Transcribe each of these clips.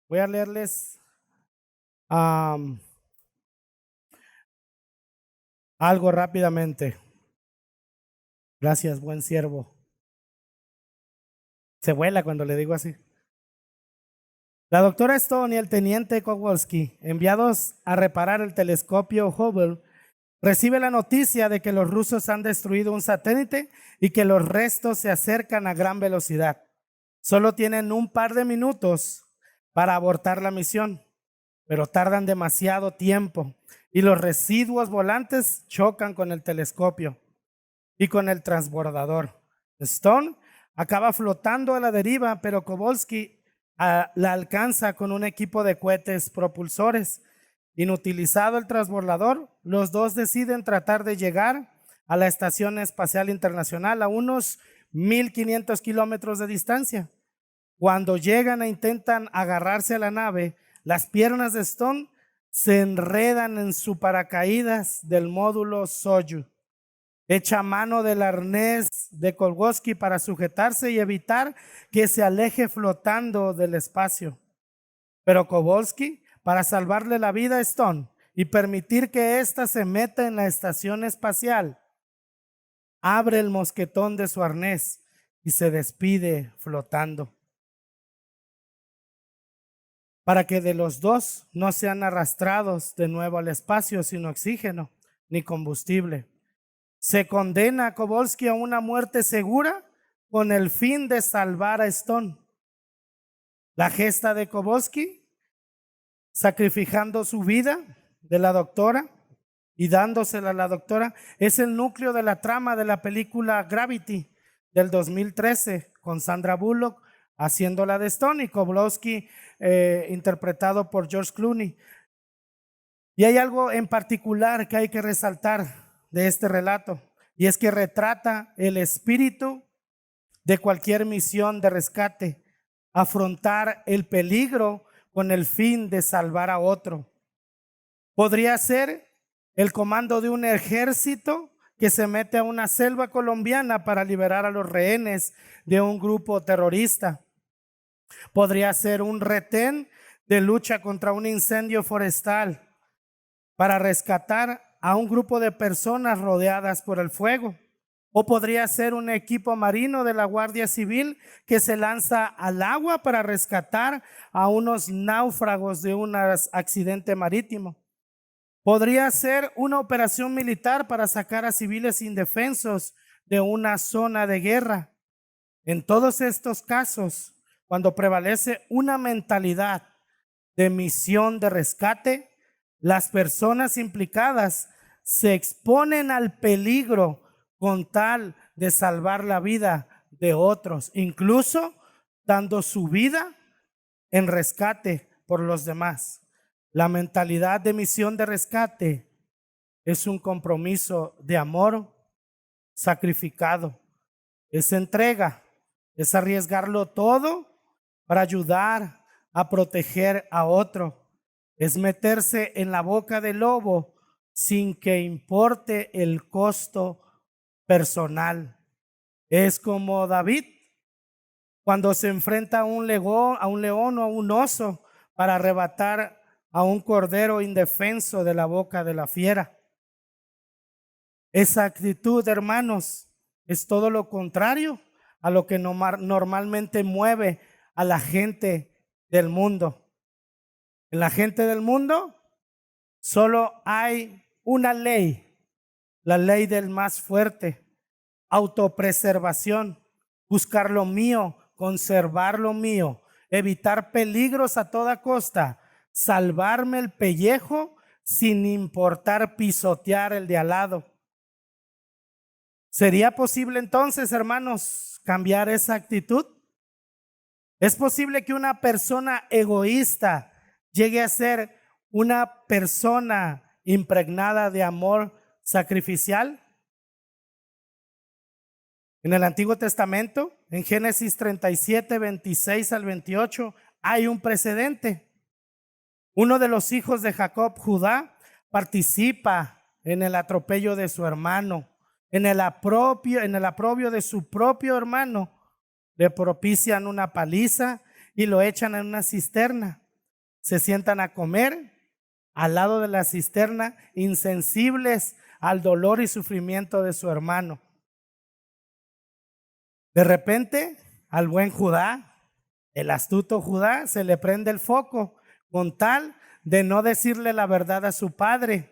Voy a leerles am, algo rápidamente. Gracias, buen siervo. Se vuela cuando le digo así. La doctora Stone y el teniente Kowalski, enviados a reparar el telescopio Hubble, recibe la noticia de que los rusos han destruido un satélite y que los restos se acercan a gran velocidad. Solo tienen un par de minutos para abortar la misión, pero tardan demasiado tiempo y los residuos volantes chocan con el telescopio y con el transbordador. Stone acaba flotando a la deriva, pero Kowalski la alcanza con un equipo de cohetes propulsores. Inutilizado el transbordador, los dos deciden tratar de llegar a la Estación Espacial Internacional a unos 1500 kilómetros de distancia. Cuando llegan e intentan agarrarse a la nave, las piernas de Stone se enredan en su paracaídas del módulo Soyuz. Echa mano del arnés de Kowalski para sujetarse y evitar que se aleje flotando del espacio. Pero Kowalski, para salvarle la vida a Stone y permitir que ésta se meta en la estación espacial, abre el mosquetón de su arnés y se despide flotando. Para que de los dos no sean arrastrados de nuevo al espacio sin oxígeno ni combustible. Se condena a Kowalski a una muerte segura con el fin de salvar a Stone. La gesta de Kowalski, sacrificando su vida de la doctora y dándosela a la doctora, es el núcleo de la trama de la película Gravity del 2013 con Sandra Bullock haciéndola de Stone y Kowalski interpretado por George Clooney. Y hay algo en particular que hay que resaltar de este relato, y es que retrata el espíritu de cualquier misión de rescate, afrontar el peligro con el fin de salvar a otro. Podría ser el comando de un ejército que se mete a una selva colombiana para liberar a los rehenes de un grupo terrorista. Podría ser un retén de lucha contra un incendio forestal para rescatar a un grupo de personas rodeadas por el fuego. O podría ser un equipo marino de la Guardia Civil que se lanza al agua para rescatar a unos náufragos de un accidente marítimo. Podría ser una operación militar para sacar a civiles indefensos de una zona de guerra. En todos estos casos, cuando prevalece una mentalidad de misión de rescate, las personas implicadas se exponen al peligro con tal de salvar la vida de otros, incluso dando su vida en rescate por los demás. La mentalidad de misión de rescate es un compromiso de amor sacrificado, es entrega, es arriesgarlo todo para ayudar a proteger a otro, es meterse en la boca del lobo sin que importe el costo personal. Es como David cuando se enfrenta a un león o a un oso para arrebatar a un cordero indefenso de la boca de la fiera. Esa actitud, hermanos, es todo lo contrario a lo que normalmente mueve a la gente del mundo. En la gente del mundo solo hay una ley, la ley del más fuerte, autopreservación, buscar lo mío, conservar lo mío, evitar peligros a toda costa, salvarme el pellejo sin importar pisotear el de al lado. ¿Sería posible entonces, hermanos, cambiar esa actitud? ¿Es posible que una persona egoísta llegue a ser una persona impregnada de amor sacrificial? En el Antiguo Testamento, en Génesis 37, 26 al 28, hay un precedente. Uno de los hijos de Jacob, Judá, participa en el atropello de su hermano, en el aprobio de su propio hermano. Le propician una paliza y lo echan en una cisterna. se sientan a comer al lado de la cisterna, insensibles al dolor y sufrimiento de su hermano. De repente, al buen Judá, el astuto Judá, se le prende el foco con tal de no decirle la verdad a su padre.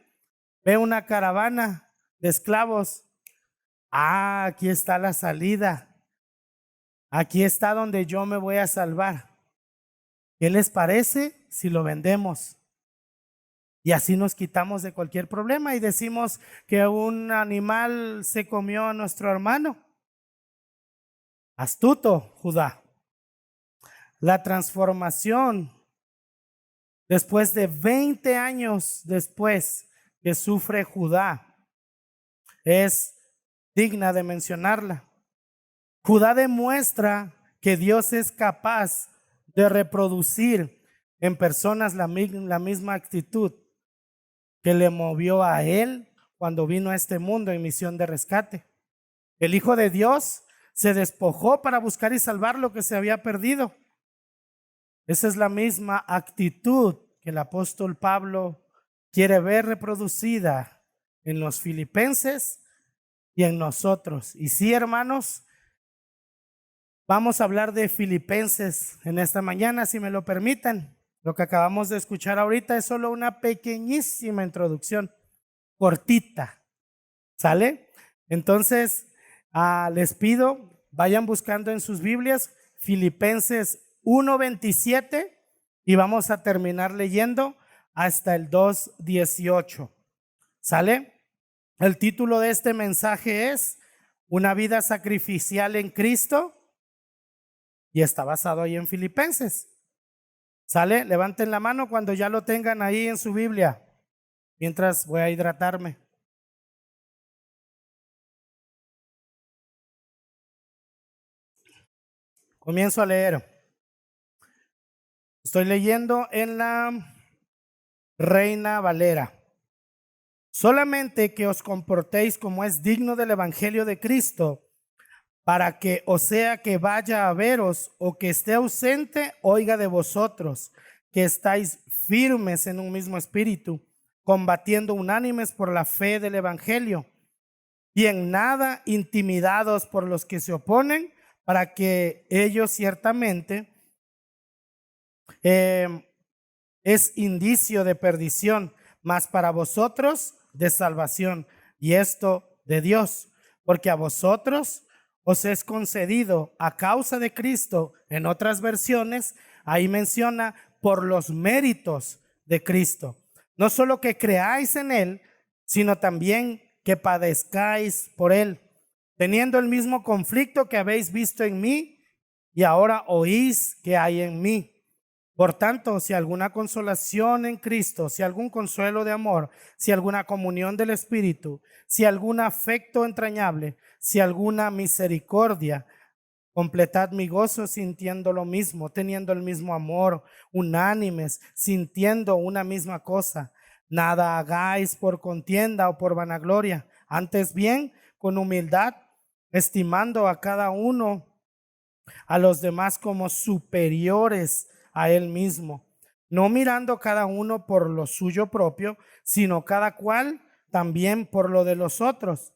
Ve una caravana de esclavos. Ah, aquí está la salida. Aquí está donde yo me voy a salvar. ¿Qué les parece si lo vendemos? Y así nos quitamos de cualquier problema y decimos que un animal se comió a nuestro hermano. Astuto, Judá. La transformación, después de 20 años después que sufre Judá, es digna de mencionarla. Judá demuestra que Dios es capaz de reproducir en personas la misma actitud que le movió a él cuando vino a este mundo en misión de rescate. El Hijo de Dios se despojó para buscar y salvar lo que se había perdido. Esa es la misma actitud que el apóstol Pablo quiere ver reproducida en los filipenses y en nosotros. Y sí, hermanos, vamos a hablar de Filipenses en esta mañana, si me lo permiten. Lo que acabamos de escuchar ahorita es solo una pequeñísima introducción, cortita. ¿Sale? Entonces, les pido, vayan buscando en sus Biblias Filipenses 1:27 y vamos a terminar leyendo hasta el 2:18. ¿Sale? El título de este mensaje es Una vida sacrificial en Cristo y está basado ahí en Filipenses. ¿Sale? Levanten la mano cuando ya lo tengan ahí en su Biblia, mientras voy a hidratarme. Comienzo a leer. Estoy leyendo en la Reina Valera. Solamente que os comportéis como es digno del Evangelio de Cristo, para que, o sea que vaya a veros o que esté ausente, oiga de vosotros, que estáis firmes en un mismo espíritu, combatiendo unánimes por la fe del Evangelio, y en nada intimidados por los que se oponen, para que ellos ciertamente es indicio de perdición, mas para vosotros de salvación, y esto de Dios, porque a vosotros os es concedido a causa de Cristo. En otras versiones, ahí menciona por los méritos de Cristo. No solo que creáis en Él, sino también que padezcáis por Él, teniendo el mismo conflicto que habéis visto en mí y ahora oís que hay en mí. Por tanto, si alguna consolación en Cristo, si algún consuelo de amor, si alguna comunión del Espíritu, si algún afecto entrañable, si alguna misericordia, completad mi gozo sintiendo lo mismo, teniendo el mismo amor, unánimes, sintiendo una misma cosa. Nada hagáis por contienda o por vanagloria, antes bien con humildad, estimando a cada uno a los demás como superiores a él mismo, no mirando cada uno por lo suyo propio, sino cada cual también por lo de los otros.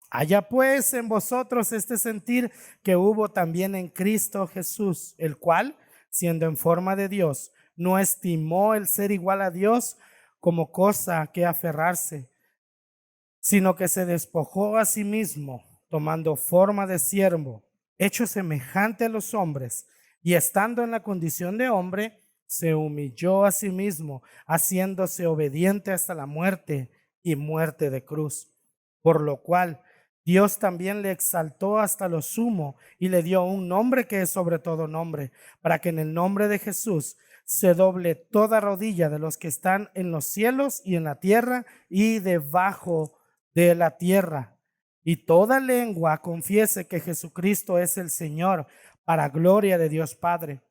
Haya pues en vosotros este sentir que hubo también en Cristo Jesús, el cual, siendo en forma de Dios, no estimó el ser igual a Dios como cosa que aferrarse, sino que se despojó a sí mismo, tomando forma de siervo, hecho semejante a los hombres, y estando en la condición de hombre, se humilló a sí mismo, haciéndose obediente hasta la muerte y muerte de cruz. Por lo cual Dios también le exaltó hasta lo sumo y le dio un nombre que es sobre todo nombre, para que en el nombre de Jesús se doble toda rodilla de los que están en los cielos y en la tierra y debajo de la tierra, y toda lengua confiese que Jesucristo es el Señor, para gloria de Dios Padre.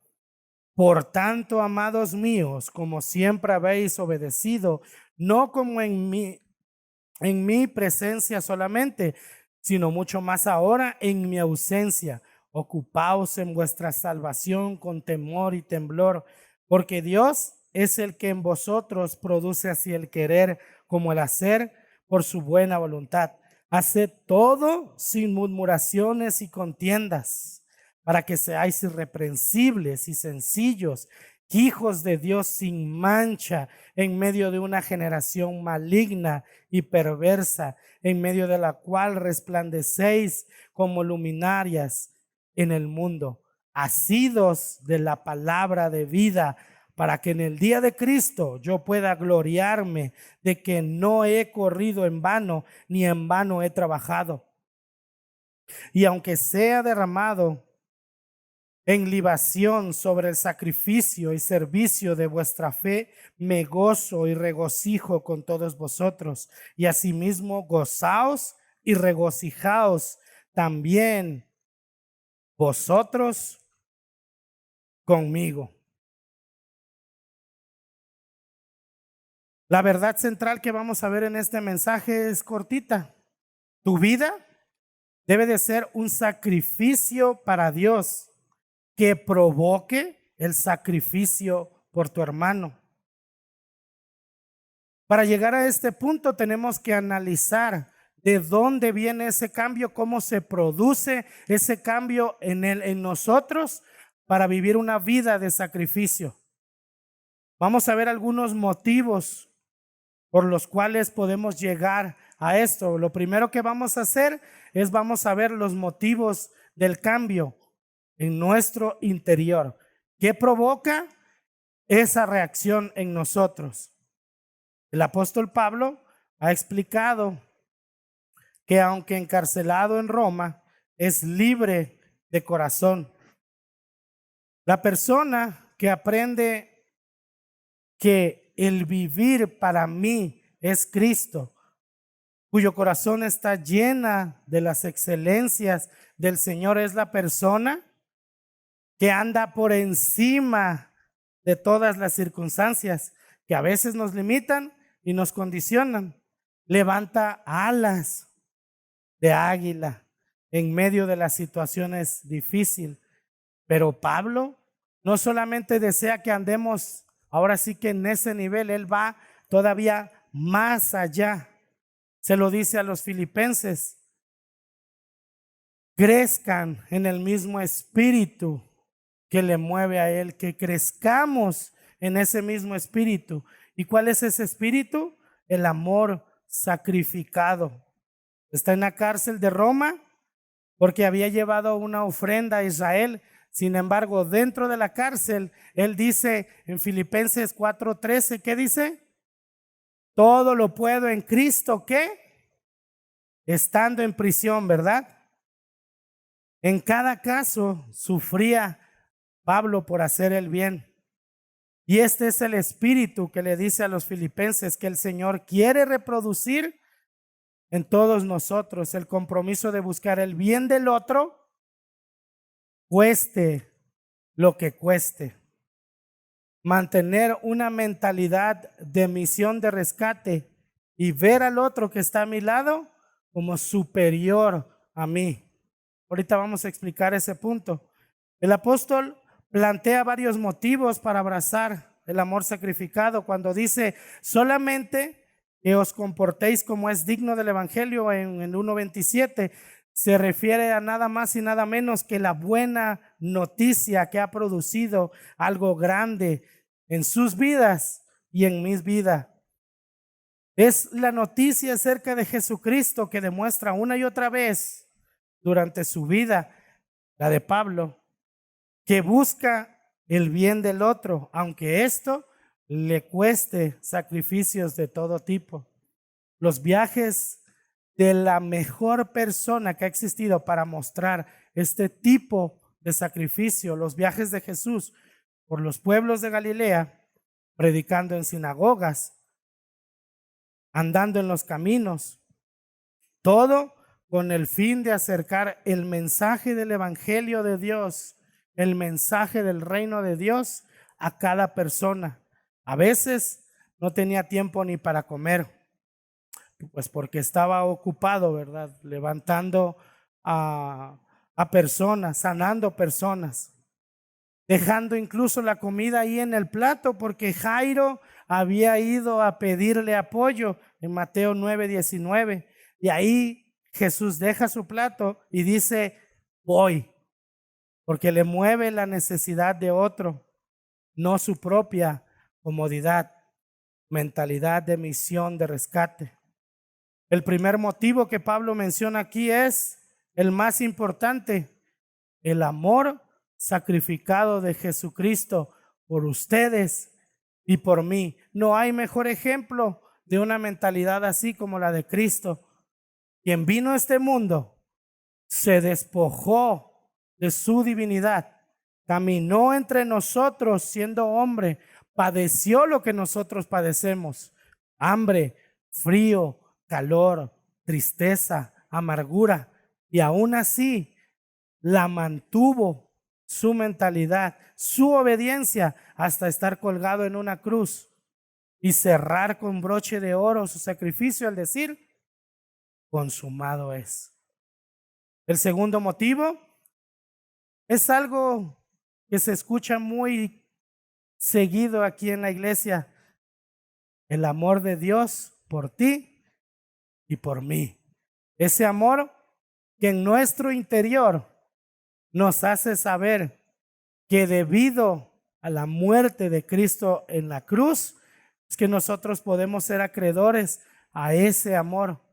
Por tanto, amados míos, como siempre habéis obedecido, no como en mi presencia solamente, sino mucho más ahora en mi ausencia, ocupaos en vuestra salvación con temor y temblor, porque Dios es el que en vosotros produce así el querer como el hacer por su buena voluntad. Haced todo sin murmuraciones y contiendas, para que seáis irreprensibles y sencillos, hijos de Dios sin mancha, en medio de una generación maligna y perversa, en medio de la cual resplandecéis como luminarias en el mundo, asidos de la palabra de vida, para que en el día de Cristo yo pueda gloriarme de que no he corrido en vano, ni en vano he trabajado. Y aunque sea derramado en libación sobre el sacrificio y servicio de vuestra fe, me gozo y regocijo con todos vosotros. Y asimismo gozaos y regocijaos también vosotros conmigo. La verdad central que vamos a ver en este mensaje es cortita. Tu vida debe de ser un sacrificio para Dios que provoque el sacrificio por tu hermano. Para llegar a este punto tenemos que analizar de dónde viene ese cambio, cómo se produce ese cambio en nosotros para vivir una vida de sacrificio. Vamos a ver algunos motivos por los cuales podemos llegar a esto. Lo primero que vamos a hacer es vamos a ver los motivos del cambio en nuestro interior. ¿Qué provoca esa reacción en nosotros? El apóstol Pablo ha explicado que aunque encarcelado en Roma, es libre de corazón. La persona que aprende que el vivir para mí es Cristo, cuyo corazón está llena de las excelencias del Señor, es la persona que anda por encima de todas las circunstancias que a veces nos limitan y nos condicionan. Levanta alas de águila en medio de las situaciones difíciles. Pero Pablo no solamente desea que andemos ahora sí que en ese nivel, él va todavía más allá. Se lo dice a los filipenses: crezcan en el mismo espíritu que le mueve a él, que crezcamos en ese mismo espíritu. ¿Y cuál es ese espíritu? El amor sacrificado. Está en la cárcel de Roma porque había llevado una ofrenda a Israel. Sin embargo, dentro de la cárcel, él dice en Filipenses 4:13, ¿qué dice? Todo lo puedo en Cristo, ¿qué? Estando en prisión, ¿verdad? En cada caso sufría Pablo por hacer el bien. Y este es el espíritu que le dice a los filipenses que el Señor quiere reproducir en todos nosotros, el compromiso de buscar el bien del otro, cueste lo que cueste. Mantener una mentalidad de misión de rescate y ver al otro que está a mi lado como superior a mí. Ahorita vamos a explicar ese punto. El apóstol plantea varios motivos para abrazar el amor sacrificado cuando dice: solamente que os comportéis como es digno del evangelio. En el 1:27 se refiere a nada más y nada menos que la buena noticia que ha producido algo grande en sus vidas y en mi vida. Es la noticia acerca de Jesucristo que demuestra una y otra vez durante su vida, la de Pablo, que busca el bien del otro, aunque esto le cueste sacrificios de todo tipo. Los viajes de la mejor persona que ha existido para mostrar este tipo de sacrificio, los viajes de Jesús por los pueblos de Galilea, predicando en sinagogas, andando en los caminos, todo con el fin de acercar el mensaje del evangelio de Dios, el mensaje del reino de Dios a cada persona. A veces no tenía tiempo ni para comer, pues porque estaba ocupado, ¿verdad? Levantando a personas, sanando personas. dejando incluso la comida ahí en el plato porque Jairo había ido a pedirle apoyo en Mateo 9:19. Y ahí Jesús deja su plato y dice, voy, porque le mueve la necesidad de otro, no su propia comodidad, mentalidad de misión, de rescate. El primer motivo que Pablo menciona aquí es el más importante, el amor sacrificado de Jesucristo por ustedes y por mí. No hay mejor ejemplo de una mentalidad así como la de Cristo, quien vino a este mundo, se despojó de su divinidad, caminó entre nosotros siendo hombre, padeció lo que nosotros padecemos: hambre, frío, calor, tristeza, amargura, y aún así la mantuvo su mentalidad, su obediencia, hasta estar colgado en una cruz y cerrar con broche de oro su sacrificio al decir, consumado es. El segundo motivo es algo que se escucha muy seguido aquí en la iglesia: el amor de Dios por ti y por mí. Ese amor que en nuestro interior nos hace saber que debido a la muerte de Cristo en la cruz, es que nosotros podemos ser acreedores a ese amor.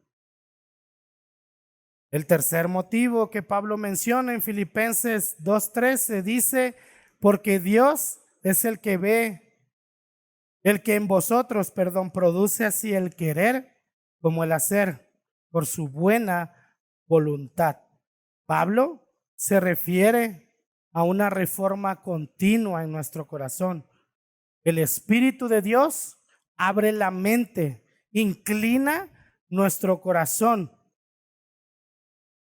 El tercer motivo que Pablo menciona en Filipenses 2:13 dice, porque Dios es el que en vosotros, produce así el querer como el hacer por su buena voluntad. Pablo se refiere a una reforma continua en nuestro corazón. El Espíritu de Dios abre la mente, inclina nuestro corazón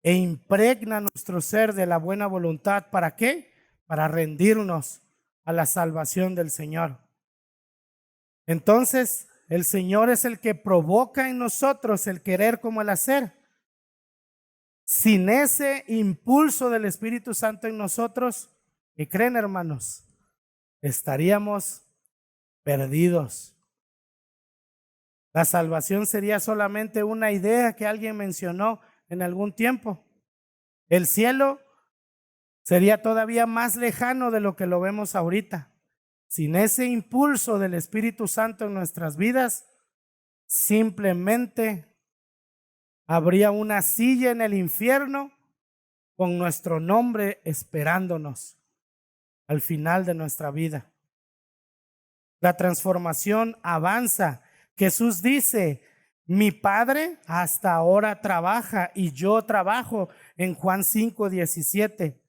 e impregna nuestro ser de la buena voluntad. ¿Para qué? Para rendirnos a la salvación del Señor. Entonces, el Señor es el que provoca en nosotros el querer como el hacer. Sin ese impulso del Espíritu Santo en nosotros, ¿qué creen, hermanos? Estaríamos perdidos. La salvación sería solamente una idea que alguien mencionó en algún tiempo. El cielo sería todavía más lejano de lo que lo vemos ahorita. Sin ese impulso del Espíritu Santo en nuestras vidas, simplemente habría una silla en el infierno con nuestro nombre esperándonos al final de nuestra vida. La transformación avanza. Jesús dice, mi Padre hasta ahora trabaja y yo trabajo, en Juan 5:17.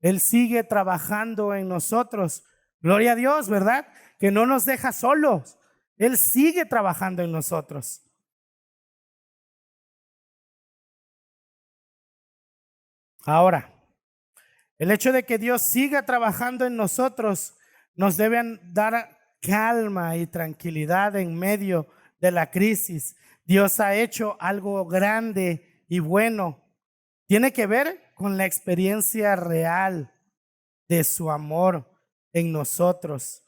Él sigue trabajando en nosotros. Gloria a Dios, ¿verdad? Que no nos deja solos. Él sigue trabajando en nosotros. Ahora, el hecho de que Dios siga trabajando en nosotros nos debe dar calma y tranquilidad en medio de la crisis. Dios ha hecho algo grande y bueno. Tiene que ver con la experiencia real de su amor en nosotros.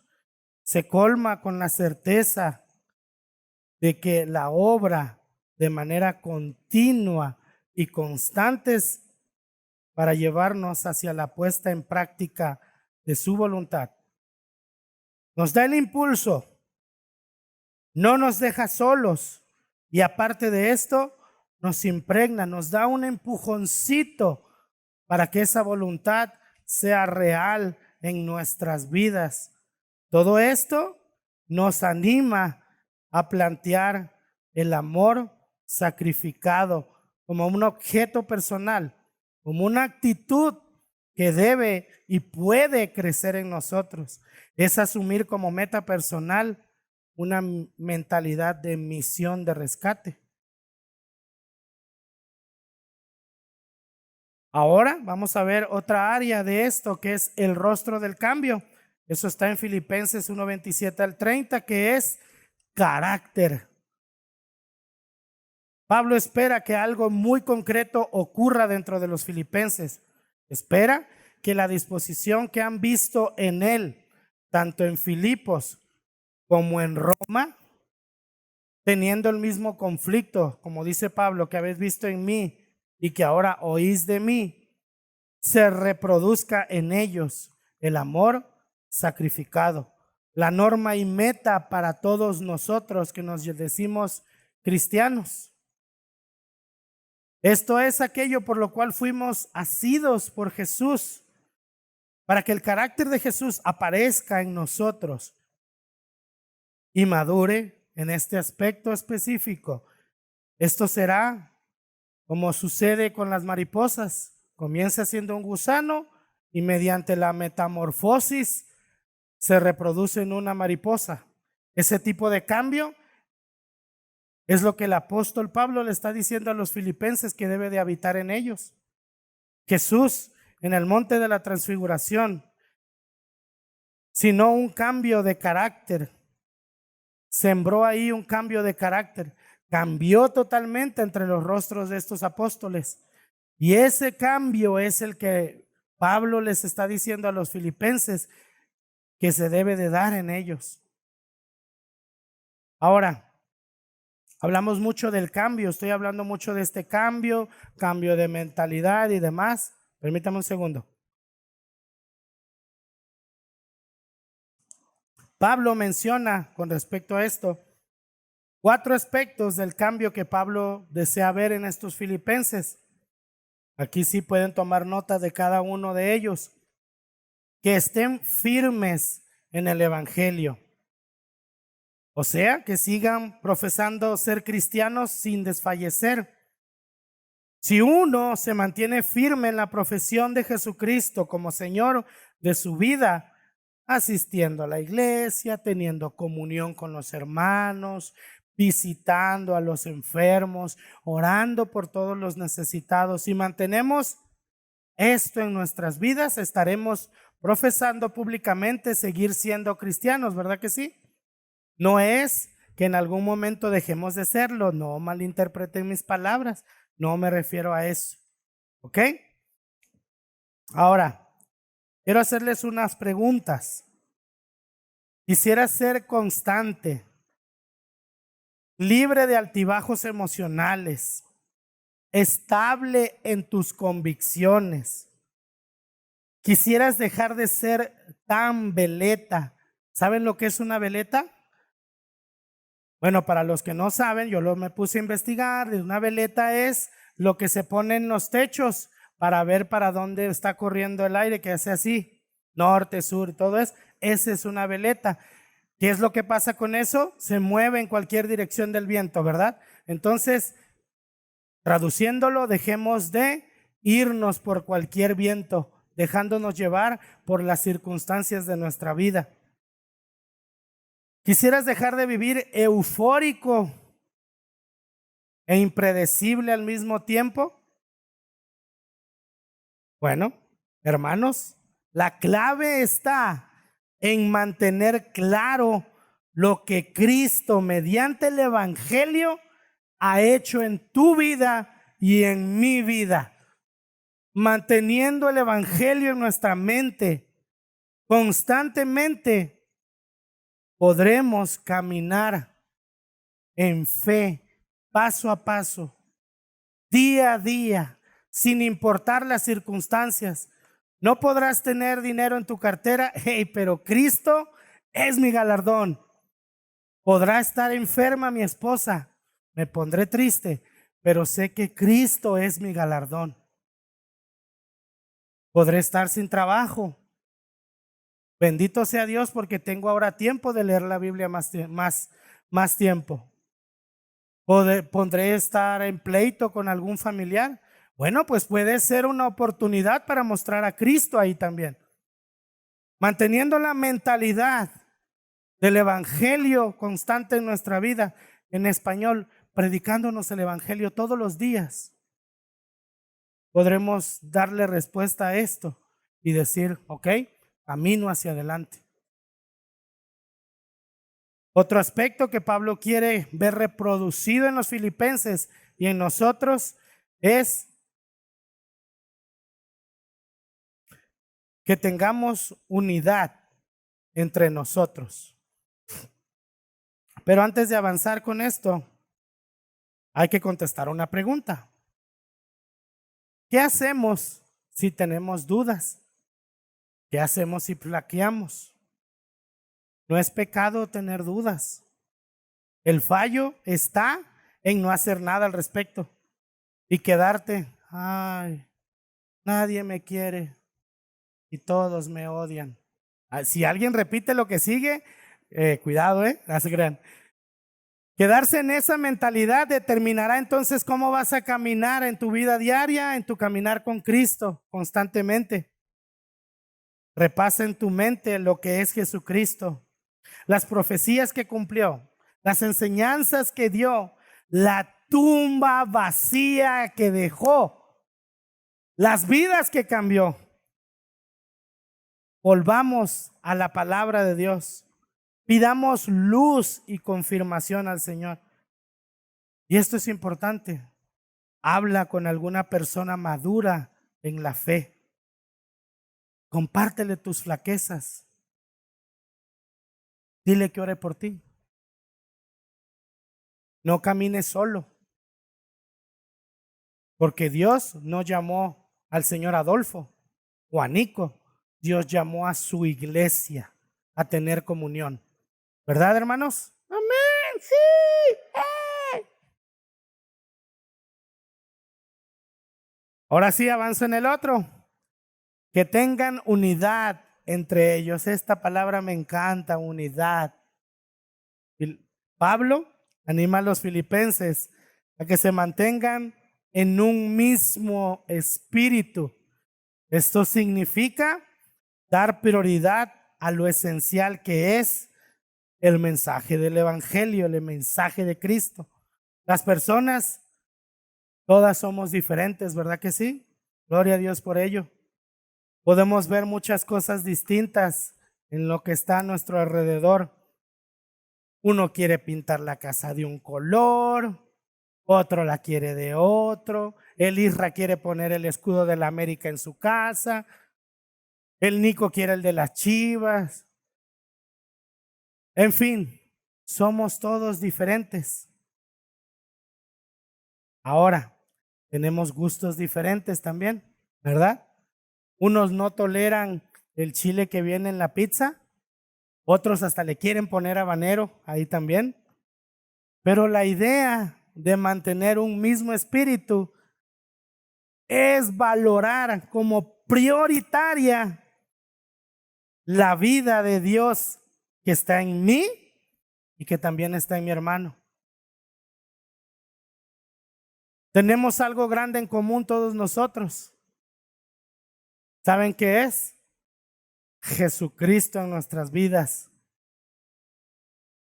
Se colma con la certeza de que la obra de manera continua y constantes para llevarnos hacia la puesta en práctica de su voluntad. Nos da el impulso, no nos deja solos, y aparte de esto, nos impregna, nos da un empujoncito para que esa voluntad sea real en nuestras vidas. Todo esto nos anima a plantear el amor sacrificado como un objeto personal, como una actitud que debe y puede crecer en nosotros. Es asumir como meta personal una mentalidad de misión de rescate. Ahora vamos a ver otra área de esto, que es el rostro del cambio. Eso está en Filipenses 1:27-30, que es carácter. Pablo espera que algo muy concreto ocurra dentro de los filipenses. Espera que la disposición que han visto en él, tanto en Filipos como en Roma, teniendo el mismo conflicto, como dice Pablo, que habéis visto en mí y que ahora oís de mí, se reproduzca en ellos el amor sacrificado. La norma y meta para todos nosotros que nos decimos cristianos. Esto es aquello por lo cual fuimos asidos por Jesús, para que el carácter de Jesús aparezca en nosotros y madure en este aspecto específico. Esto será como sucede con las mariposas. Comienza siendo un gusano y mediante la metamorfosis se reproduce en una mariposa. Ese tipo de cambio es lo que el apóstol Pablo le está diciendo a los filipenses que debe de habitar en ellos. Jesús en el monte de la transfiguración, sino un cambio de carácter, sembró ahí un cambio de carácter, cambió totalmente entre los rostros de estos apóstoles. Y ese cambio es el que Pablo les está diciendo a los filipenses que se debe de dar en ellos. Ahora, hablamos mucho del cambio, estoy hablando mucho de este cambio de mentalidad y demás. Permítame un segundo. Pablo menciona con respecto a esto 4 aspectos del cambio que Pablo desea ver en estos filipenses. Aquí sí pueden tomar nota de cada uno de ellos. Que estén firmes en el evangelio. O sea, que sigan profesando ser cristianos sin desfallecer. Si uno se mantiene firme en la profesión de Jesucristo como Señor de su vida, asistiendo a la iglesia, teniendo comunión con los hermanos, visitando a los enfermos, orando por todos los necesitados, si mantenemos esto en nuestras vidas, estaremos profesando públicamente seguir siendo cristianos, ¿verdad que sí? No es que en algún momento dejemos de serlo, no malinterpreten mis palabras, no me refiero a eso, ¿ok? Ahora, quiero hacerles unas preguntas. Quisiera ser constante, libre de altibajos emocionales, estable en tus convicciones. Quisieras dejar de ser tan veleta. ¿Saben lo que es una veleta? Bueno, para los que no saben, yo me puse a investigar. Una veleta es lo que se pone en los techos para ver para dónde está corriendo el aire, que hace así, norte, sur, todo eso. Esa es una veleta. ¿Qué es lo que pasa con eso? Se mueve en cualquier dirección del viento, ¿verdad? Entonces, traduciéndolo, dejemos de irnos por cualquier viento, dejándonos llevar por las circunstancias de nuestra vida. ¿Quisieras dejar de vivir eufórico e impredecible al mismo tiempo? Bueno, hermanos, la clave está en mantener claro lo que Cristo mediante el evangelio ha hecho en tu vida y en mi vida. Manteniendo el evangelio en nuestra mente constantemente, podremos caminar en fe, paso a paso, día a día, sin importar las circunstancias. No podrás tener dinero en tu cartera, pero Cristo es mi galardón. Podrá estar enferma mi esposa, me pondré triste, pero sé que Cristo es mi galardón. Podré estar sin trabajo. Bendito sea Dios porque tengo ahora tiempo de leer la Biblia más tiempo. ¿Podré estar en pleito con algún familiar? Bueno, pues puede ser una oportunidad para mostrar a Cristo ahí también. Manteniendo la mentalidad del evangelio constante en nuestra vida, en español, predicándonos el evangelio todos los días, podremos darle respuesta a esto y decir, ok, camino hacia adelante. Otro aspecto que Pablo quiere ver reproducido en los filipenses y en nosotros es que tengamos unidad entre nosotros. Pero antes de avanzar con esto, hay que contestar una pregunta. ¿Qué hacemos si tenemos dudas? ¿Qué hacemos si flaqueamos? No es pecado tener dudas. El fallo está en no hacer nada al respecto y quedarte, ay, nadie me quiere y todos me odian. Si alguien repite lo que sigue, cuidado, no se crean. Quedarse en esa mentalidad determinará entonces cómo vas a caminar en tu vida diaria, en tu caminar con Cristo constantemente. Repasa en tu mente lo que es Jesucristo, las profecías que cumplió, las enseñanzas que dio, la tumba vacía que dejó, las vidas que cambió. Volvamos a la palabra de Dios. Pidamos luz y confirmación al Señor. Y esto es importante. Habla con alguna persona madura en la fe. Compártele tus flaquezas. Dile que ore por ti. No camines solo. Porque Dios no llamó al señor Adolfo o a Nico. Dios llamó a su iglesia a tener comunión. ¿Verdad, hermanos? Amén, sí. Ahora sí, avanzo en el otro. Que tengan unidad entre ellos. Esta palabra me encanta, unidad. Pablo anima a los filipenses a que se mantengan en un mismo espíritu. Esto significa dar prioridad a lo esencial que es el mensaje del evangelio, el mensaje de Cristo. Las personas, todas somos diferentes, ¿verdad que sí? Gloria a Dios por ello. Podemos ver muchas cosas distintas en lo que está a nuestro alrededor. Uno quiere pintar la casa de un color, otro la quiere de otro. El Isra quiere poner el escudo de la América en su casa. El Nico quiere el de las Chivas. En fin, somos todos diferentes. Ahora, tenemos gustos diferentes también, ¿verdad? Unos no toleran el chile que viene en la pizza, otros hasta le quieren poner habanero ahí también. Pero la idea de mantener un mismo espíritu es valorar como prioritaria la vida de Dios que está en mí y que también está en mi hermano. Tenemos algo grande en común todos nosotros. ¿Saben qué es? Jesucristo en nuestras vidas.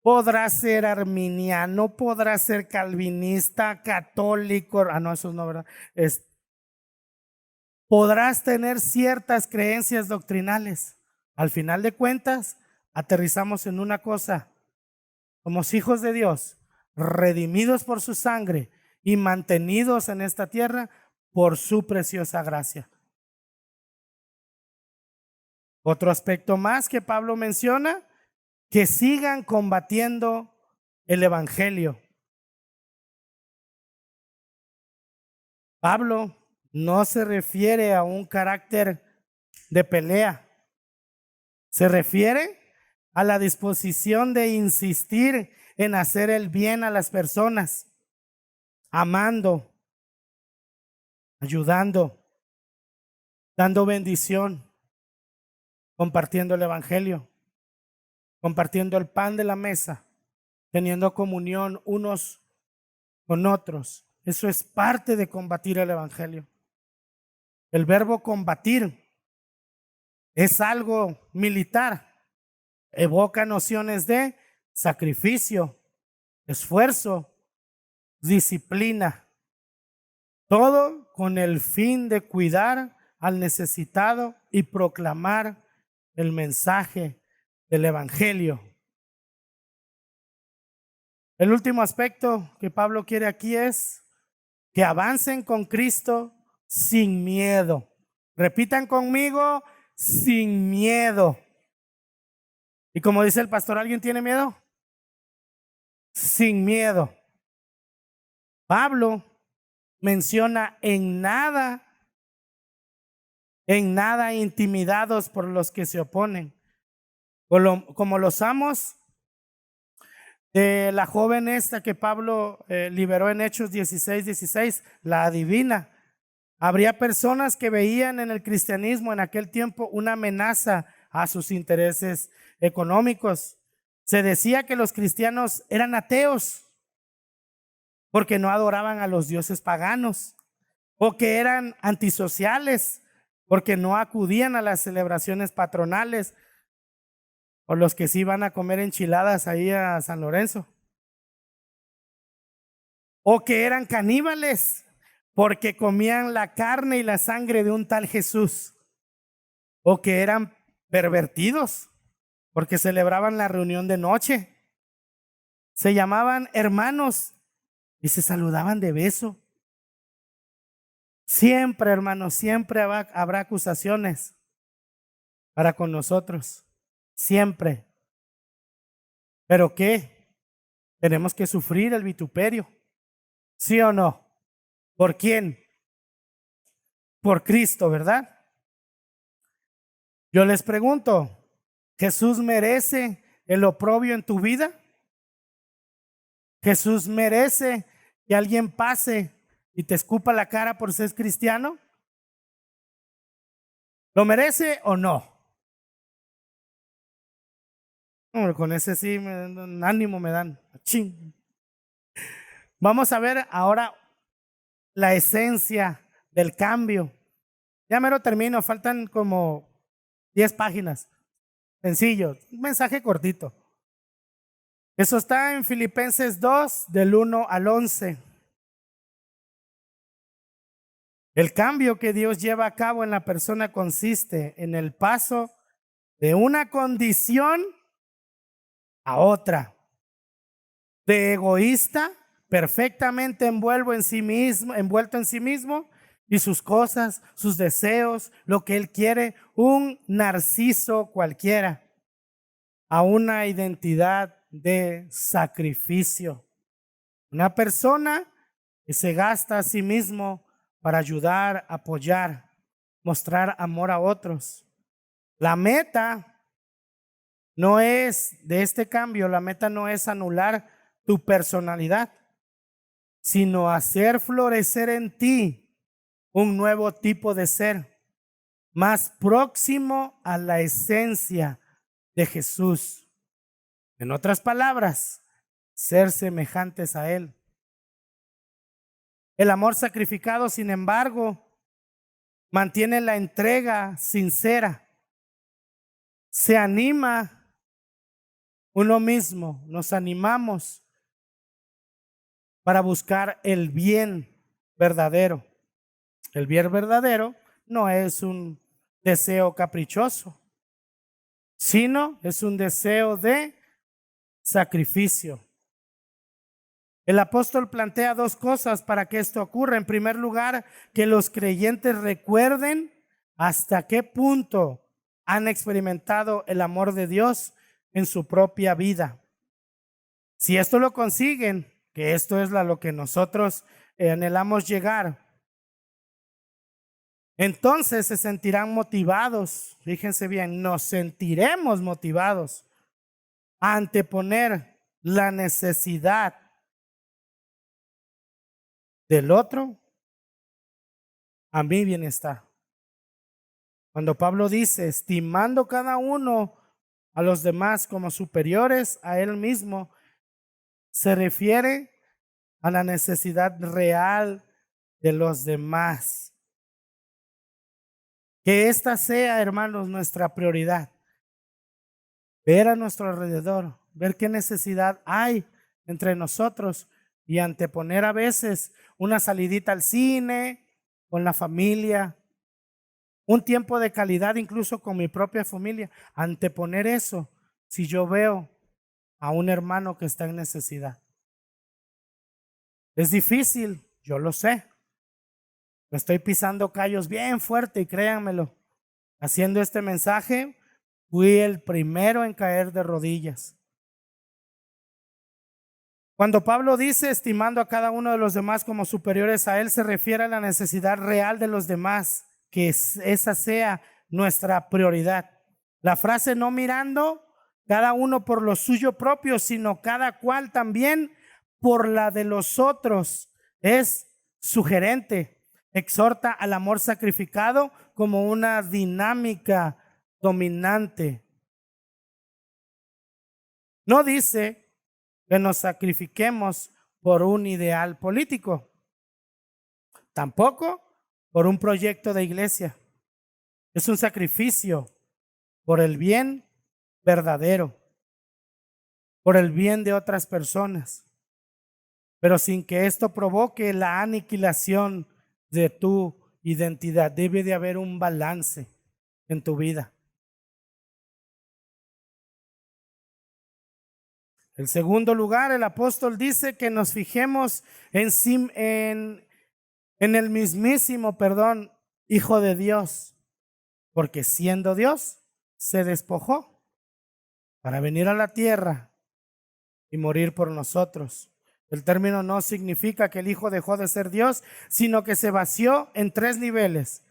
Podrá ser arminiano, podrá ser calvinista, católico. No, eso no, ¿verdad? Podrás tener ciertas creencias doctrinales. Al final de cuentas, aterrizamos en una cosa. Somos hijos de Dios, redimidos por su sangre y mantenidos en esta tierra por su preciosa gracia. Otro aspecto más que Pablo menciona, que sigan combatiendo el evangelio. Pablo no se refiere a un carácter de pelea, se refiere a la disposición de insistir en hacer el bien a las personas, amando, ayudando, dando bendición, compartiendo el evangelio, compartiendo el pan de la mesa, teniendo comunión unos con otros. Eso es parte de combatir el evangelio. El verbo combatir es algo militar. Evoca nociones de sacrificio, esfuerzo, disciplina. Todo con el fin de cuidar al necesitado y proclamar el mensaje del evangelio. El último aspecto que Pablo quiere aquí es que avancen con Cristo sin miedo. Repitan conmigo, sin miedo. Y como dice el pastor, ¿alguien tiene miedo? Sin miedo. Pablo menciona en nada intimidados por los que se oponen. Como los amos de la joven esta que Pablo liberó en Hechos 16:16, la adivina. Habría personas que veían en el cristianismo en aquel tiempo una amenaza a sus intereses económicos. Se decía que los cristianos eran ateos porque no adoraban a los dioses paganos, o que eran antisociales porque no acudían a las celebraciones patronales, o los que sí van a comer enchiladas ahí a San Lorenzo, o que eran caníbales porque comían la carne y la sangre de un tal Jesús, o que eran pervertidos porque celebraban la reunión de noche, se llamaban hermanos y se saludaban de beso. Siempre, hermanos, siempre habrá acusaciones para con nosotros, siempre. ¿Pero qué? Tenemos que sufrir el vituperio, ¿sí o no? ¿Por quién? Por Cristo, ¿verdad? Yo les pregunto, ¿Jesús merece el oprobio en tu vida? ¿Jesús merece que alguien pase y te escupa la cara por ser cristiano? ¿Lo merece o no? Con ese sí, ánimo me dan. Ching. Vamos a ver ahora la esencia del cambio. Ya mero termino, faltan como 10 páginas. Sencillo, un mensaje cortito. Eso está en Filipenses 2, del 1 al 11. El cambio que Dios lleva a cabo en la persona consiste en el paso de una condición a otra, de egoísta, perfectamente envuelto en sí mismo y sus cosas, sus deseos, lo que él quiere, un narciso cualquiera, a una identidad de sacrificio. Una persona que se gasta a sí mismo para ayudar, apoyar, mostrar amor a otros. La meta no es de este cambio, la meta no es anular tu personalidad, sino hacer florecer en ti un nuevo tipo de ser, más próximo a la esencia de Jesús. En otras palabras, ser semejantes a Él. El amor sacrificado, sin embargo, mantiene la entrega sincera. Se anima uno mismo, nos animamos para buscar el bien verdadero. El bien verdadero no es un deseo caprichoso, sino es un deseo de sacrificio. El apóstol plantea dos cosas para que esto ocurra. En primer lugar, que los creyentes recuerden hasta qué punto han experimentado el amor de Dios en su propia vida. Si esto lo consiguen, que esto es a lo que nosotros anhelamos llegar, entonces se sentirán motivados. Fíjense bien, nos sentiremos motivados a anteponer la necesidad del otro a mi bienestar. Cuando Pablo dice, estimando cada uno a los demás como superiores a él mismo, se refiere a la necesidad real de los demás. Que esta sea, hermanos, nuestra prioridad. Ver a nuestro alrededor, ver qué necesidad hay entre nosotros y anteponer a veces una salidita al cine, con la familia, un tiempo de calidad incluso con mi propia familia, anteponer eso si yo veo a un hermano que está en necesidad. Es difícil, yo lo sé. Me estoy pisando callos bien fuerte y créanmelo. Haciendo este mensaje, fui el primero en caer de rodillas. Cuando Pablo dice estimando a cada uno de los demás como superiores a él, se refiere a la necesidad real de los demás, que esa sea nuestra prioridad. La frase no mirando cada uno por lo suyo propio, sino cada cual también por la de los otros, es sugerente. Exhorta al amor sacrificado como una dinámica dominante. No dice que nos sacrifiquemos por un ideal político, tampoco por un proyecto de iglesia. Es un sacrificio por el bien verdadero, por el bien de otras personas, pero sin que esto provoque la aniquilación de tu identidad. Debe de haber un balance en tu vida. En segundo lugar, el apóstol dice que nos fijemos en el mismísimo, Hijo de Dios, porque siendo Dios, se despojó para venir a la tierra y morir por nosotros. El término no significa que el Hijo dejó de ser Dios, sino que se vació en 3 niveles.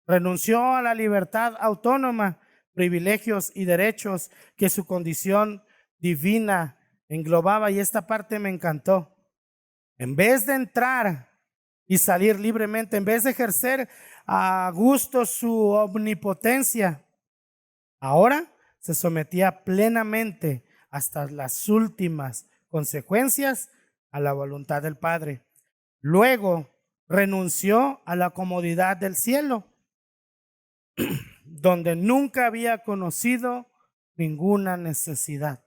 Renunció a la libertad autónoma, privilegios y derechos que su condición divina englobaba, y esta parte me encantó. En vez de entrar y salir libremente, en vez de ejercer a gusto su omnipotencia, ahora se sometía plenamente hasta las últimas consecuencias a la voluntad del Padre. Luego renunció a la comodidad del cielo, donde nunca había conocido ninguna necesidad.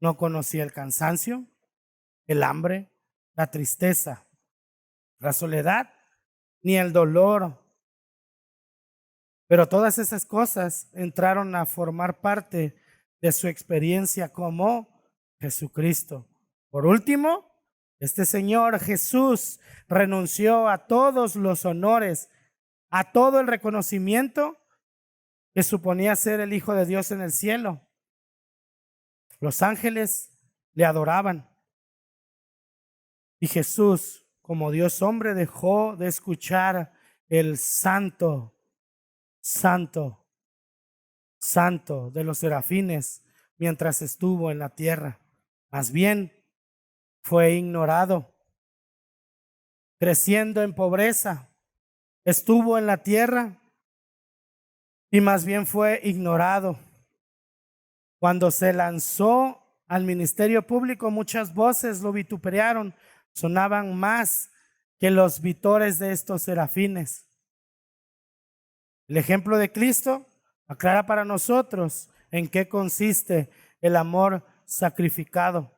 No conocía el cansancio, el hambre, la tristeza, la soledad, ni el dolor. Pero todas esas cosas entraron a formar parte de su experiencia como Jesucristo. Por último, este Señor Jesús renunció a todos los honores, a todo el reconocimiento que suponía ser el Hijo de Dios en el cielo. Los ángeles le adoraban. Y Jesús, como Dios hombre, dejó de escuchar el santo, santo, santo de los serafines mientras estuvo en la tierra. Más bien fue ignorado, creciendo en pobreza. Estuvo en la tierra y más bien fue ignorado. Cuando se lanzó al ministerio público, muchas voces lo vituperaron, sonaban más que los vítores de estos serafines. El ejemplo de Cristo aclara para nosotros en qué consiste el amor sacrificado.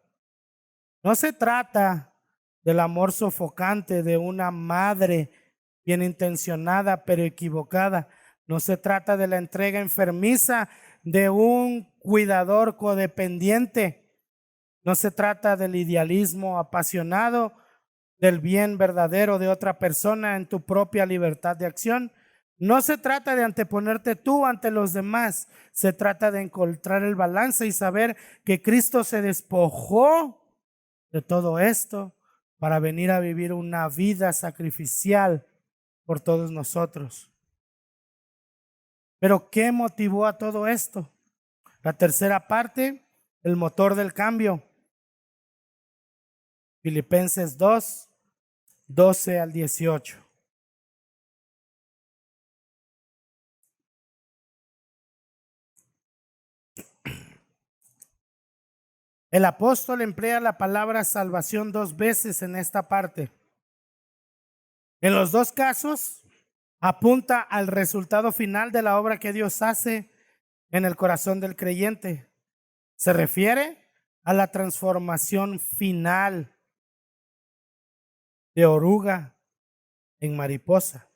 No se trata del amor sofocante de una madre bien intencionada pero equivocada. No se trata de la entrega enfermiza de un cuidador codependiente. No se trata del idealismo apasionado del bien verdadero de otra persona en tu propia libertad de acción. No se trata de anteponerte tú ante los demás. Se trata de encontrar el balance y saber que Cristo se despojó de todo esto para venir a vivir una vida sacrificial por todos nosotros. Pero ¿qué motivó a todo esto? La tercera parte, el motor del cambio. Filipenses 2, 12 al 18. El apóstol emplea la palabra salvación 2 veces en esta parte. En los 2 casos apunta al resultado final de la obra que Dios hace en el corazón del creyente. Se refiere a la transformación final de oruga en mariposa.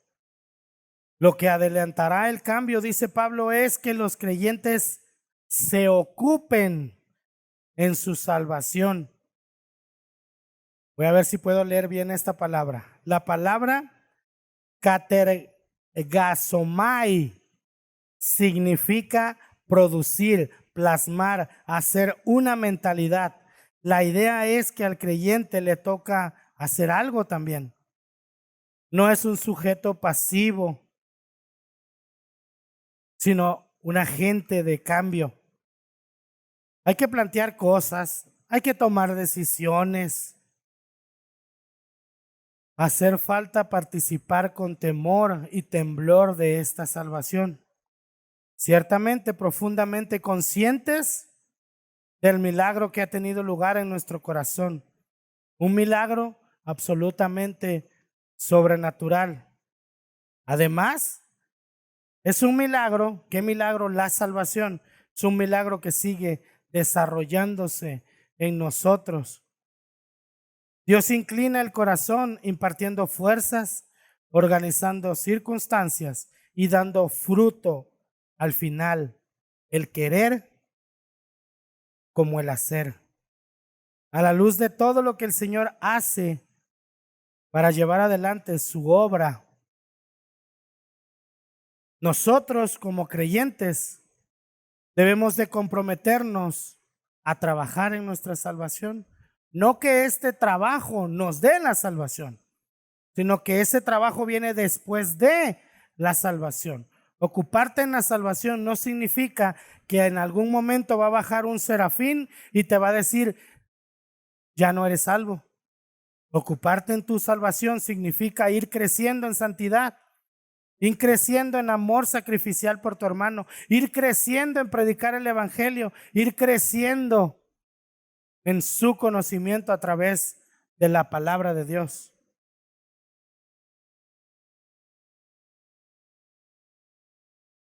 Lo que adelantará el cambio, dice Pablo, es que los creyentes se ocupen en su salvación. Voy a ver si puedo leer bien esta palabra. La palabra katergasomai significa producir, plasmar, hacer una mentalidad. La idea es que al creyente le toca hacer algo también. No es un sujeto pasivo, sino un agente de cambio. Hay que plantear cosas, hay que tomar decisiones. Hacer falta participar con temor y temblor de esta salvación. Ciertamente, profundamente conscientes del milagro que ha tenido lugar en nuestro corazón. Un milagro absolutamente sobrenatural. Además, es un milagro. ¿Qué milagro? La salvación. Es un milagro que sigue desarrollándose en nosotros. Dios inclina el corazón impartiendo fuerzas, organizando circunstancias y dando fruto al final, el querer como el hacer. A la luz de todo lo que el Señor hace para llevar adelante su obra, nosotros como creyentes debemos de comprometernos a trabajar en nuestra salvación. No que este trabajo nos dé la salvación, sino que ese trabajo viene después de la salvación. Ocuparte en la salvación no significa que en algún momento va a bajar un serafín y te va a decir, ya no eres salvo. Ocuparte en tu salvación significa ir creciendo en santidad, ir creciendo en amor sacrificial por tu hermano, ir creciendo en predicar el evangelio, ir creciendo en su conocimiento a través de la palabra de Dios.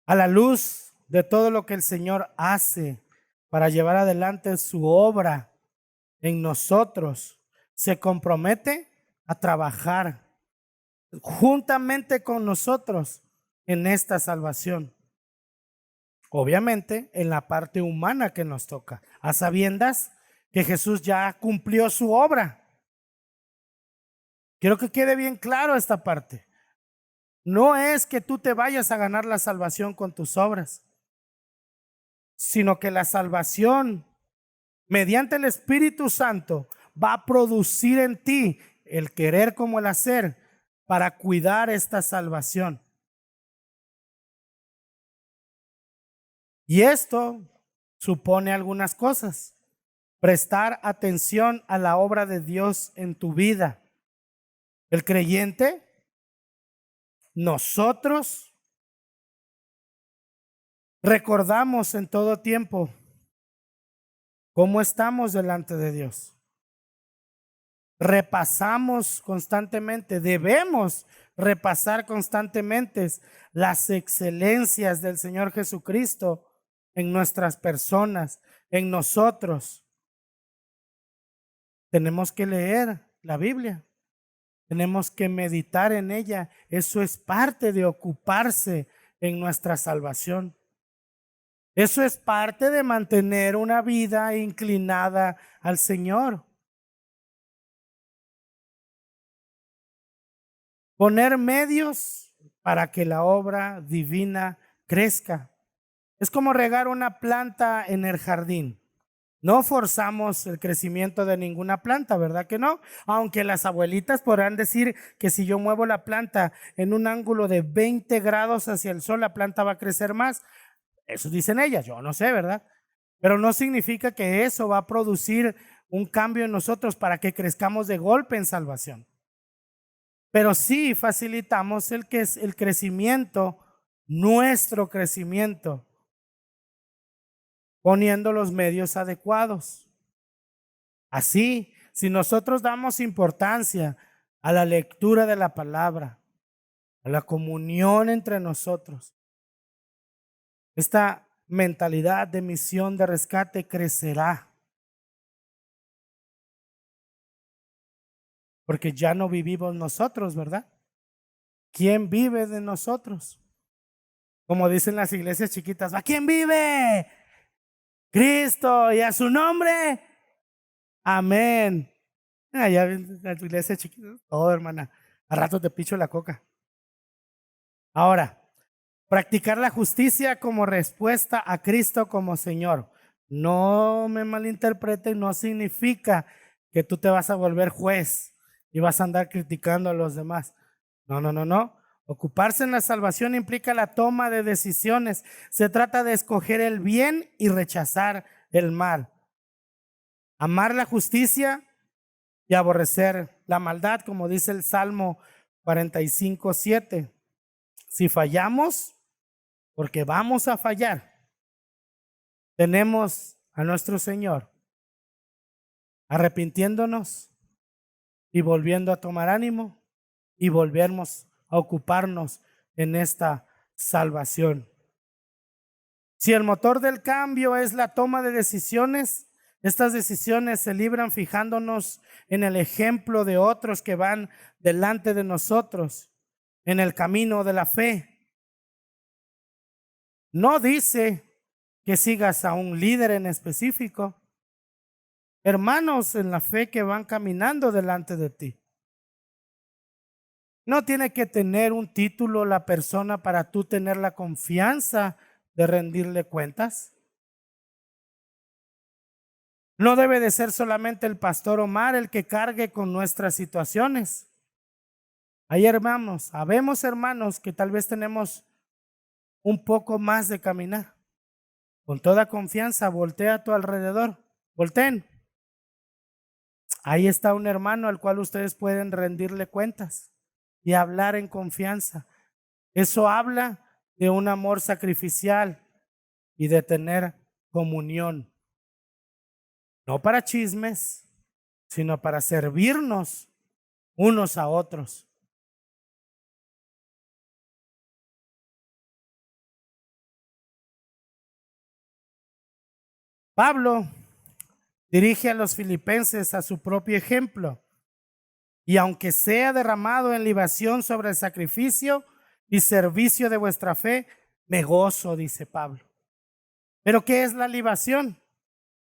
A la luz de todo lo que el Señor hace para llevar adelante su obra en nosotros, se compromete a trabajar juntamente con nosotros en esta salvación. Obviamente en la parte humana que nos toca, a sabiendas que Jesús ya cumplió su obra. Quiero que quede bien claro esta parte. No es que tú te vayas a ganar la salvación con tus obras, sino que la salvación mediante el Espíritu Santo va a producir en ti el querer como el hacer para cuidar esta salvación. Y esto supone algunas cosas. Prestar atención a la obra de Dios en tu vida. El creyente, nosotros recordamos en todo tiempo cómo estamos delante de Dios. Repasamos constantemente, debemos repasar constantemente las excelencias del Señor Jesucristo en nuestras personas, en nosotros. Tenemos que leer la Biblia, tenemos que meditar en ella. Eso es parte de ocuparse en nuestra salvación. Eso es parte de mantener una vida inclinada al Señor. Poner medios para que la obra divina crezca. Es como regar una planta en el jardín. No forzamos el crecimiento de ninguna planta, ¿verdad que no? Aunque las abuelitas podrán decir que si yo muevo la planta en un ángulo de 20 grados hacia el sol, la planta va a crecer más. Eso dicen ellas, yo no sé, ¿verdad? Pero no significa que eso va a producir un cambio en nosotros para que crezcamos de golpe en salvación. Pero sí facilitamos el crecimiento, nuestro crecimiento, poniendo los medios adecuados. Así, si nosotros damos importancia a la lectura de la palabra, a la comunión entre nosotros, esta mentalidad de misión de rescate crecerá. Porque ya no vivimos nosotros, ¿verdad? ¿Quién vive de nosotros? Como dicen las iglesias chiquitas, ¿a quién vive? Cristo, y a su nombre. Amén. Ya ven la iglesia chiquita, todo hermana. A rato te picho la coca. Ahora, Practicar la justicia como respuesta a Cristo como Señor. No me malinterpreten, no significa que tú te vas a volver juez y vas a andar criticando a los demás. No, no, no, no. Ocuparse en la salvación implica la toma de decisiones. Se trata de escoger el bien y rechazar el mal. Amar la justicia y aborrecer la maldad, como dice el Salmo 45:7. Si fallamos, porque vamos a fallar, tenemos a nuestro Señor arrepintiéndonos y volviendo a tomar ánimo y volvernos a ocuparnos en esta salvación. Si el motor del cambio es la toma de decisiones, estas decisiones se libran fijándonos en el ejemplo de otros que van delante de nosotros en el camino de la fe. No dice que sigas a un líder en específico, hermanos en la fe que van caminando delante de ti. No tiene que tener un título la persona para tú tener la confianza de rendirle cuentas. No debe de ser solamente el pastor Omar el que cargue con nuestras situaciones. Hay hermanos, habemos hermanos que tal vez tenemos un poco más de caminar. Con toda confianza, voltea a tu alrededor. Volteen. Ahí está un hermano al cual ustedes pueden rendirle cuentas y hablar en confianza. Eso habla de un amor sacrificial y de tener comunión. No para chismes, sino para servirnos unos a otros. Pablo dirige a los filipenses a su propio ejemplo. Y aunque sea derramado en libación sobre el sacrificio y servicio de vuestra fe, me gozo, dice Pablo. ¿Pero qué es la libación?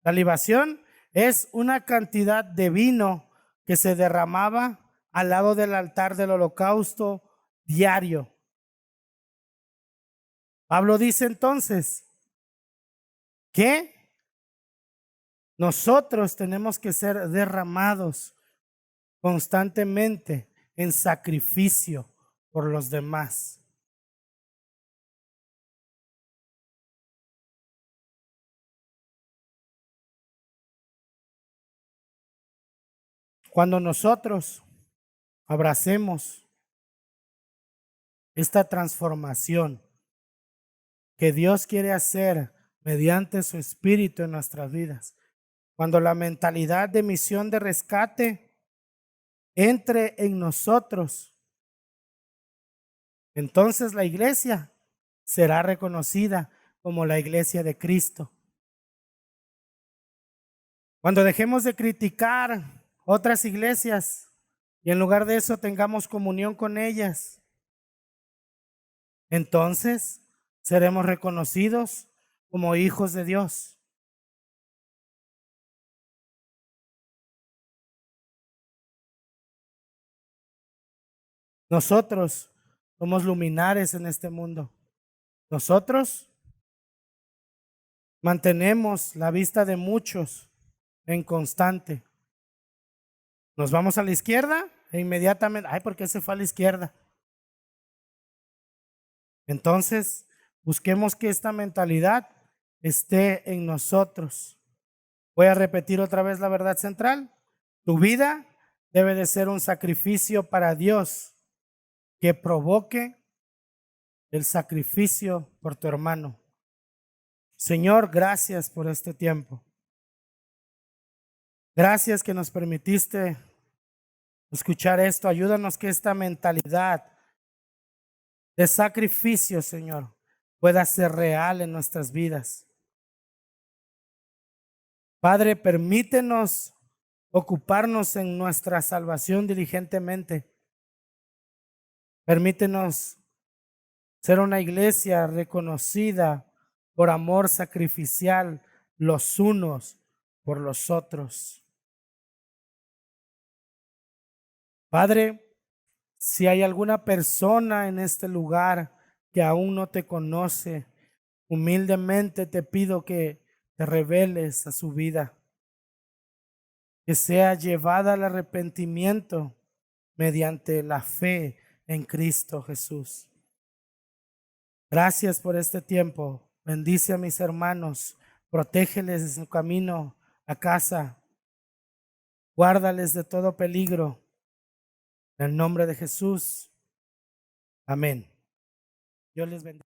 La libación es una cantidad de vino que se derramaba al lado del altar del holocausto diario. Pablo dice entonces que nosotros tenemos que ser derramados constantemente en sacrificio por los demás. Cuando nosotros abracemos esta transformación que Dios quiere hacer mediante su Espíritu en nuestras vidas, cuando la mentalidad de misión de rescate entre en nosotros, entonces la iglesia será reconocida como la iglesia de Cristo. Cuando dejemos de criticar otras iglesias y en lugar de eso tengamos comunión con ellas, entonces seremos reconocidos como hijos de Dios. Nosotros somos luminares en este mundo. Nosotros mantenemos la vista de muchos en constante. Nos vamos a la izquierda e inmediatamente, ay, ¿por qué se fue a la izquierda? Entonces, busquemos que esta mentalidad esté en nosotros. Voy a repetir otra vez la verdad central. Tu vida debe de ser un sacrificio para Dios que provoque el sacrificio por tu hermano. Señor, gracias por este tiempo. Gracias que nos permitiste escuchar esto. Ayúdanos que esta mentalidad de sacrificio, Señor, pueda ser real en nuestras vidas. Padre, permítenos ocuparnos en nuestra salvación diligentemente. Permítenos ser una iglesia reconocida por amor sacrificial los unos por los otros. Padre, si hay alguna persona en este lugar que aún no te conoce, humildemente te pido que te reveles a su vida, que sea llevada al arrepentimiento mediante la fe en Cristo Jesús. Gracias por este tiempo. Bendice a mis hermanos, protégeles en su camino a casa, guárdales de todo peligro. En el nombre de Jesús. Amén. Dios les bendiga.